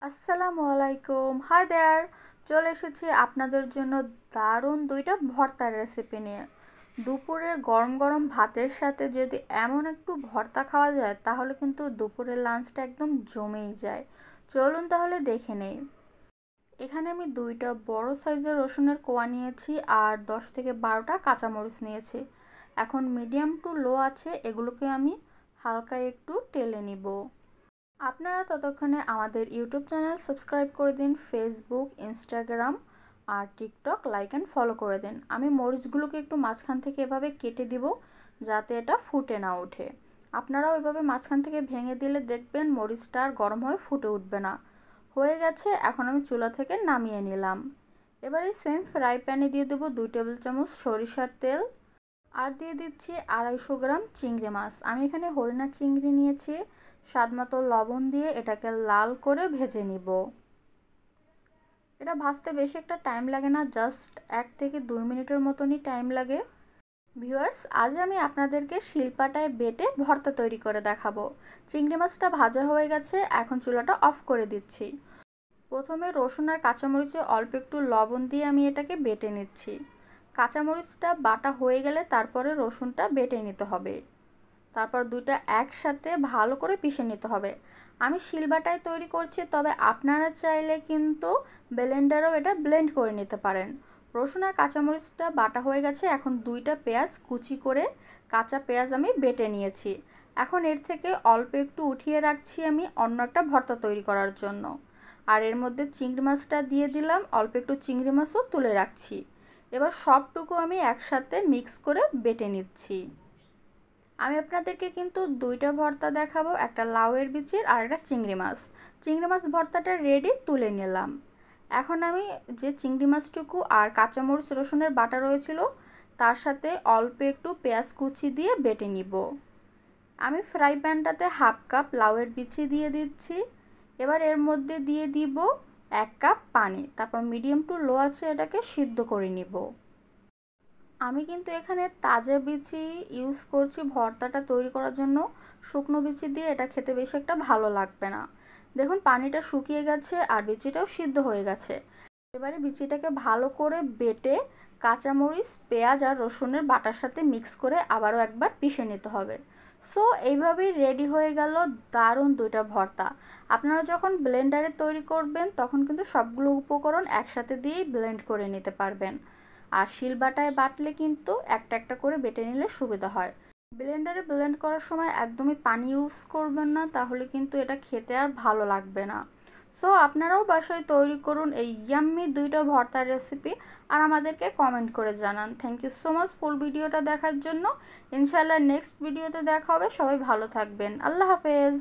আসসালামু আলাইকুম। Hi there. চলে এসেছি আপনাদের জন্য দারুণ দুইটা ভর্তার রেসিপি নিয়ে। দুপুরের গরম গরম ভাতের সাথে যদি এমন একটু ভর্তা খাওয়া যায় তাহলে কিন্তু দুপুরের লাঞ্চটা একদম জমেই যায়। চলুন তাহলে দেখে নেই। এখানে আমি দুইটা বড় সাইজের রসুনের কোয়া নিয়েছি আর 10 থেকে 12টা কাঁচামরিচ নিয়েছি। এখন মিডিয়াম টু লো আছে, এগুলোকে আমি হালকা একটু টেলে নিব। আপনারা ততক্ষণে আমাদের ইউটিউব চ্যানেল সাবস্ক্রাইব করে দিন, ফেসবুক, ইনস্টাগ্রাম আর টিকটক লাইক অ্যান্ড ফলো করে দিন। আমি মরিচগুলোকে একটু মাঝখান থেকে এভাবে কেটে দিব যাতে এটা ফুটে না ওঠে। আপনারাও এভাবে মাঝখান থেকে ভেঙে দিলে দেখবেন মরিচটা আর গরম হয়ে ফুটে উঠবে না। হয়ে গেছে, এখন আমি চুলা থেকে নামিয়ে নিলাম। এবার এই সেম ফ্রাই প্যানে দিয়ে দেবো 2 টেবিল চামচ সরিষার তেল আর দিয়ে দিচ্ছি 250 গ্রাম চিংড়ি মাছ। আমি এখানে হরিণা চিংড়ি নিয়েছি। স্বাদমতো লবণ দিয়ে এটাকে লাল করে ভেজে নিব। এটা ভাজতে বেশি একটা টাইম লাগে না, জাস্ট 1 থেকে 2 মিনিটের মতনই টাইম লাগে। ভিউয়ার্স, আজ আমি আপনাদেরকে শিলপাটায় বেটে ভর্তা তৈরি করে দেখাবো। চিংড়ি মাছটা ভাজা হয়ে গেছে, এখন চুলাটা অফ করে দিচ্ছি। প্রথমে রসুন আর কাঁচামরিচে অল্প একটু লবণ দিয়ে আমি এটাকে বেটে নিচ্ছি। কাঁচামরিচটা বাটা হয়ে গেলে তারপরে রসুনটা বেটে নিতে হবে। তারপর দুইটা একসাথে ভালো করে পিষে নিতে হবে। আমি শিলবাটায় তৈরি করছি, তবে আপনারা চাইলে কিন্তু ব্লেন্ডারেও এটা ব্লেন্ড করে নিতে পারেন। রসুন আর কাঁচামরিচটা বাটা হয়ে গেছে, এখন দুইটা পেঁয়াজ কুচি করে কাঁচা পেঁয়াজ আমি বেটে নিয়েছি। এখন এর থেকে অল্প একটু উঠিয়ে রাখছি আমি অন্য একটা ভর্তা তৈরি করার জন্য। আর এর মধ্যে চিংড়ি মাছটা দিয়ে দিলাম, অল্প একটু চিংড়ি মাছও তুলে রাখছি। এবার সবটুকু আমি একসাথে মিক্স করে বেটে নিচ্ছি। আমি আপনাদেরকে কিন্তু দুইটা ভর্তা দেখাবো, একটা লাউয়ের বিচির আর একটা চিংড়ি মাছ। চিংড়ি মাছ ভর্তাটা রেডি, তুলে নিলাম। এখন আমি যে চিংড়ি মাছটুকু আর কাঁচামরিচ রসুনের বাটা রয়েছিল তার সাথে অল্প একটু পেঁয়াজ কুচি দিয়ে বেটে নিব। আমি ফ্রাই প্যানটাতে 1/2 কাপ লাউয়ের বিচি দিয়ে দিচ্ছি। এবার এর মধ্যে দিয়ে দিব 1 কাপ পানি, তারপর মিডিয়াম টু লো আছে এটাকে সিদ্ধ করে নিব। আমি কিন্তু এখানে তাজা বিচি ইউজ করছি ভর্তাটা তৈরি করার জন্য। শুকনো বিচি দিয়ে এটা খেতে বেশি একটা ভালো লাগবে না। দেখুন পানিটা শুকিয়ে গেছে আর বিচিটাও সিদ্ধ হয়ে গেছে। এবারে বিচিটাকে ভালো করে বেটে কাঁচামরিচ, পেঁয়াজ আর রসুনের বাটার সাথে মিক্স করে আবারও একবার পিষে নিতে হবে। সো এইভাবেই রেডি হয়ে গেল দারুণ দুইটা ভর্তা। আপনারা যখন ব্লেন্ডারে তৈরি করবেন তখন কিন্তু সবগুলো উপকরণ একসাথে দিয়েই ব্লেন্ড করে নিতে পারবেন। আর শিলবাটায় বাটলে কিন্তু একটা একটা করে বেটে নিলে সুবিধা হয়। ব্লেন্ডারে ব্লেন্ড করার সময় একদমই পানি ইউজ করবেন না, তাহলে কিন্তু এটা খেতে আর ভালো লাগবে না। সো আপনারাও বাসায় তৈরি করুন এই ইয়াম্মি দুইটা ভর্তার রেসিপি আর আমাদেরকে কমেন্ট করে জানান। থ্যাংক ইউ সো মাচ ফুল ভিডিওটা দেখার জন্য। ইনশাআল্লাহ নেক্সট ভিডিওতে দেখা হবে। সবাই ভালো থাকবেন। আল্লাহ হাফেজ।